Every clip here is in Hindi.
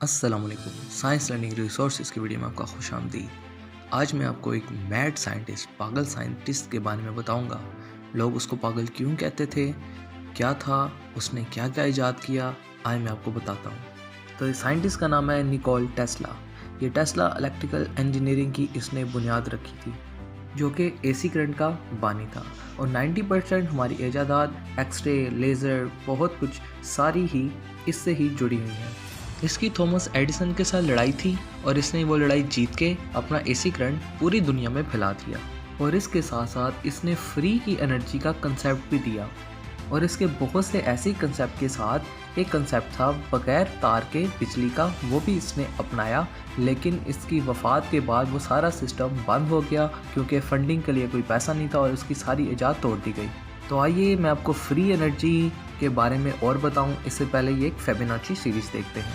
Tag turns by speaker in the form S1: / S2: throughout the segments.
S1: अस्सलामुअलैकुम। साइंस लर्निंग रिसोर्सेज की वीडियो में आपका खुशामदीद। आज मैं आपको एक मैड साइंटिस्ट, पागल साइंटिस्ट के बारे में बताऊंगा। लोग उसको पागल क्यों कहते थे, क्या था, उसने क्या क्या इजाद किया, आए मैं आपको बताता हूँ। तो इस साइंटिस्ट का नाम है निकोल टेस्ला। ये टेस्ला इलेक्ट्रिकल इंजीनियरिंग की इसने बुनियाद रखी थी, जो कि एसी करंट का बानी था। और 90% हमारी ईजादात, एक्सरे, लेज़र, बहुत कुछ सारी ही इससे ही जुड़ी हुई हैं। इसकी थॉमस एडिसन के साथ लड़ाई थी और इसने वो लड़ाई जीत के अपना एसी करंट पूरी दुनिया में फैला दिया। और इसके साथ साथ इसने फ्री की एनर्जी का कंसेप्ट भी दिया। और इसके बहुत से ऐसे कंसेप्ट के साथ एक कंसेप्ट था बगैर तार के बिजली का, वो भी इसने अपनाया। लेकिन इसकी वफ़ात के बाद वो सारा सिस्टम बंद हो गया क्योंकि फंडिंग के लिए कोई पैसा नहीं था और उसकी सारी इजाद तोड़ दी गई। तो आइए मैं आपको फ्री एनर्जी के बारे में और बताऊं। इससे पहले ये एक फेबिनाची सीरीज़ देखते हैं।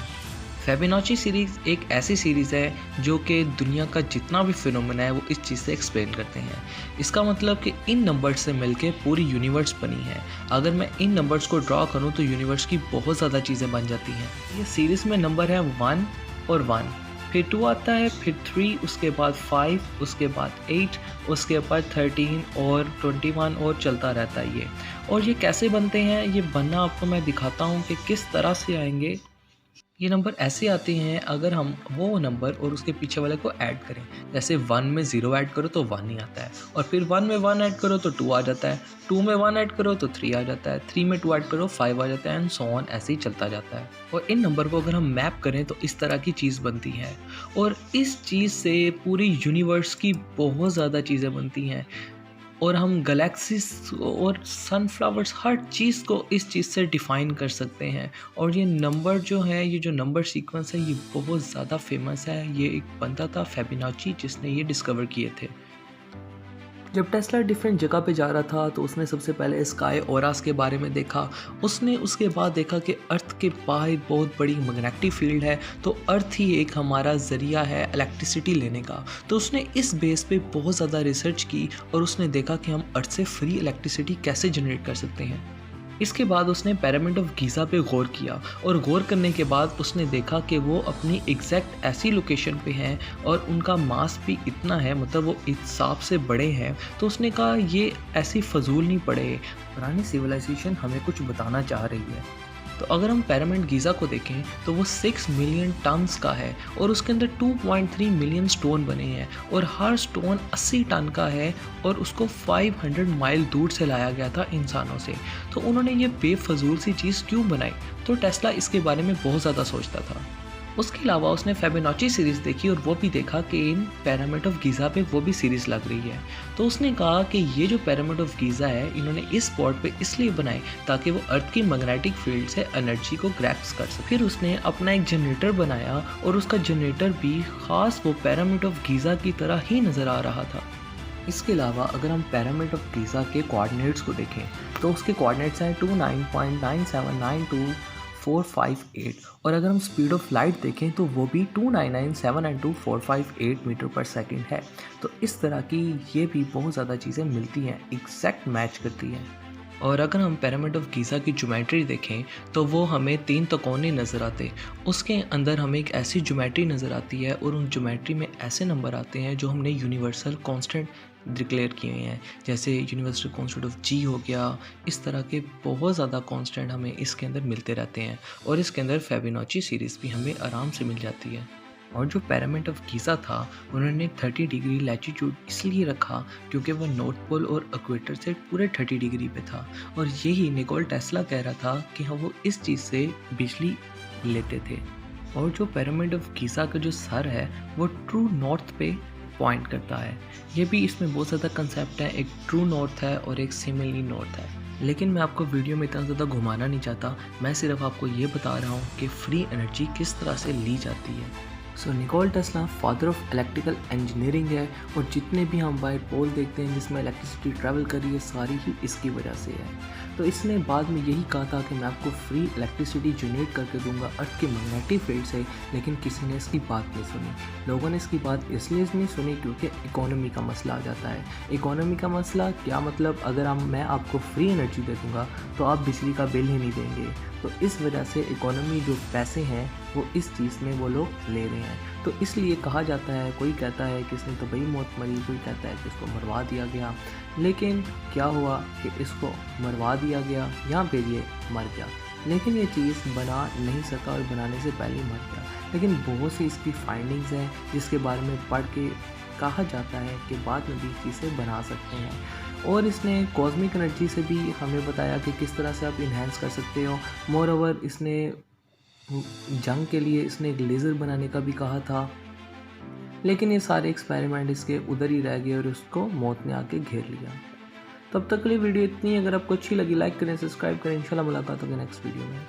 S1: फेबिनाची सीरीज़ एक ऐसी सीरीज़ है जो कि दुनिया का जितना भी फिनोमेना है वो इस चीज़ से एक्सप्लेन करते हैं। इसका मतलब कि इन नंबर्स से मिलके पूरी यूनिवर्स बनी है। अगर मैं इन नंबर्स को ड्रॉ करूं तो यूनिवर्स की बहुत ज़्यादा चीज़ें बन जाती हैं। ये सीरीज़ में नंबर है 1 और 1, फिर 2 आता है, फिर 3, उसके बाद 5, उसके बाद 8, उसके बाद 13 और 21 और चलता रहता है ये। और ये कैसे बनते हैं, ये बनना आपको मैं दिखाता हूँ कि किस तरह से आएंगे। ये नंबर ऐसे आते हैं अगर हम वो नंबर और उसके पीछे वाले को ऐड करें। जैसे 1 में 0 ऐड करो तो 1 ही आता है, और फिर 1 में 1 ऐड करो तो 2 आ जाता है, 2 में 1 ऐड करो तो 3 आ जाता है, 3 में 2 ऐड करो 5 आ जाता है, एंड सो ऑन, ऐसे ही चलता जाता है। और इन नंबर को अगर हम मैप करें तो इस तरह की चीज़ बनती है। और इस चीज़ से पूरी यूनिवर्स की बहुत ज़्यादा चीज़ें बनती हैं। और हम गैलेक्सीज और सनफ्लावर्स, हर चीज़ को इस चीज़ से डिफ़ाइन कर सकते हैं। और ये नंबर जो है, ये जो नंबर सीक्वेंस है, ये बहुत ज़्यादा फेमस है। ये एक बंदा था फेबिनाची जिसने ये डिस्कवर किए थे। जब टेस्ला डिफरेंट जगह पे जा रहा था तो उसने सबसे पहले स्काई ऑरास के बारे में देखा। उसने उसके बाद देखा कि अर्थ के बाहर बहुत बड़ी मैग्नेटिक फील्ड है, तो अर्थ ही एक हमारा ज़रिया है इलेक्ट्रिसिटी लेने का। तो उसने इस बेस पे बहुत ज़्यादा रिसर्च की और उसने देखा कि हम अर्थ से फ्री इलेक्ट्रिसिटी कैसे जनरेट कर सकते हैं। इसके बाद उसने पिरामिड ऑफ गीज़ा पे गौर किया, और गौर करने के बाद उसने देखा कि वो अपनी एग्जैक्ट ऐसी लोकेशन पे हैं और उनका मास भी इतना है, मतलब वो इस हिसाब से बड़े हैं। तो उसने कहा ये ऐसी फजूल नहीं पड़े, पुरानी सिविलाइजेशन हमें कुछ बताना चाह रही है। तो अगर हम पिरामिड गीज़ा को देखें तो वो 6 मिलियन टन्स का है और उसके अंदर 2.3 मिलियन स्टोन बने हैं, और हर स्टोन 80 टन का है, और उसको 500 माइल दूर से लाया गया था इंसानों से। तो उन्होंने ये बेफजूल सी चीज़ क्यों बनाई? तो टेस्ला इसके बारे में बहुत ज़्यादा सोचता था। उसके अलावा उसने फेबिनाची सीरीज़ देखी और वो भी देखा कि इन पिरामिड ऑफ गीज़ा पे वो भी सीरीज़ लग रही है। तो उसने कहा कि ये जो पिरामिड ऑफ गीज़ा है, इन्होंने इस स्पॉट पे इसलिए बनाए ताकि वो अर्थ की मैग्नेटिक फील्ड से एनर्जी को ग्रैप्स कर सके। फिर उसने अपना एक जनरेटर बनाया और उसका जनरेटर भी ख़ास वो पिरामिड ऑफ गीज़ा की तरह ही नज़र आ रहा था। इसके अलावा अगर हम पिरामिड ऑफ गीज़ा के कोऑर्डिनेट्स को देखें तो उसके कोऑर्डिनेट्स हैं 29.9792458, और अगर हम स्पीड ऑफ लाइट देखें तो वो भी 2997248 मीटर पर सेकंड है। तो इस तरह की ये भी बहुत ज़्यादा चीज़ें मिलती हैं, एग्जैक्ट मैच करती हैं। और अगर हम पिरामिड ऑफ गीज़ा की ज्योमेट्री देखें तो वो हमें 3 तकोने नज़र आते। उसके अंदर हमें एक ऐसी ज्योमेट्री नज़र आती है और उन ज्योमेट्री में ऐसे नंबर आते हैं जो हमने यूनिवर्सल कांस्टेंट डिक्लेयर किए हैं, जैसे यूनिवर्सल कांस्टेंट ऑफ जी हो गया। इस तरह के बहुत ज़्यादा कांस्टेंट हमें इसके अंदर मिलते रहते हैं, और इसके अंदर फेबिनाची सीरीज़ भी हमें आराम से मिल जाती है। और जो पिरामिड ऑफ गीज़ा था, उन्होंने 30 डिग्री लैटिट्यूड इसलिए रखा क्योंकि वह नॉर्थ पोल और इक्वेटर से पूरे 30 डिग्री पे था। और यही निकोल टेस्ला कह रहा था कि हाँ, वो इस चीज़ से बिजली लेते थे। और जो पिरामिड ऑफ गीज़ा का जो सर है वो ट्रू नॉर्थ पे पॉइंट करता है। ये भी इसमें बहुत ज़्यादा कंसेप्ट है, एक ट्रू नॉर्थ है और एक सिमिलरली नॉर्थ है। लेकिन मैं आपको वीडियो में इतना ज़्यादा घुमाना नहीं चाहता, मैं सिर्फ आपको ये बता रहा हूँ कि फ्री एनर्जी किस तरह से ली जाती है। So Nikola Tesla father of electrical engineering है, और जितने भी हम वाइट पोल देखते हैं जिसमें इलेक्ट्रिसिटी ट्रैवल कर रही है, सारी ही इसकी वजह से है। तो इसने बाद में यही कहा था कि मैं आपको फ्री इलेक्ट्रिसिटी जनरेट करके दूंगा अर्थ के मैग्नेटिक फील्ड से, लेकिन किसी ने इसकी बात नहीं सुनी। लोगों ने इसकी बात इसलिए नहीं सुनी क्योंकि इकोनॉमी का मसला आ जाता है। इकोनॉमी का मसला क्या मतलब, अगर मैं आपको फ्री एनर्जी दे दूँगा तो आप बिजली का बिल ही नहीं देंगे। तो इस वजह से इकोनॉमी जो पैसे हैं वो इस चीज़ में वो लोग ले रहे हैं। तो इसलिए कहा जाता है, कोई कहता है कि इसने तो बड़ी मौत मरी, कोई कहता है कि इसको मरवा दिया गया। लेकिन क्या हुआ कि इसको मरवा दिया गया, यहाँ पे ये मर गया, लेकिन ये चीज़ बना नहीं सका और बनाने से पहले मर गया। लेकिन बहुत सी इसकी फाइंडिंग्स हैं जिसके बारे में पढ़ के कहा जाता है कि बाद में भी चीज़ें बना सकते हैं। और इसने कॉस्मिक एनर्जी से भी हमें बताया कि किस तरह से आप इन्हेंस कर सकते हो। मोर ओवर इसने जंग के लिए इसने एक लेज़र बनाने का भी कहा था, लेकिन ये सारे एक्सपेरिमेंट इसके उधर ही रह गए और उसको मौत ने आके घेर लिया। तब तक के लिए वीडियो इतनी। अगर आपको अच्छी लगी लाइक करें, सब्सक्राइब करें। इंशाल्लाह मुलाकात होगी नेक्स्ट वीडियो में।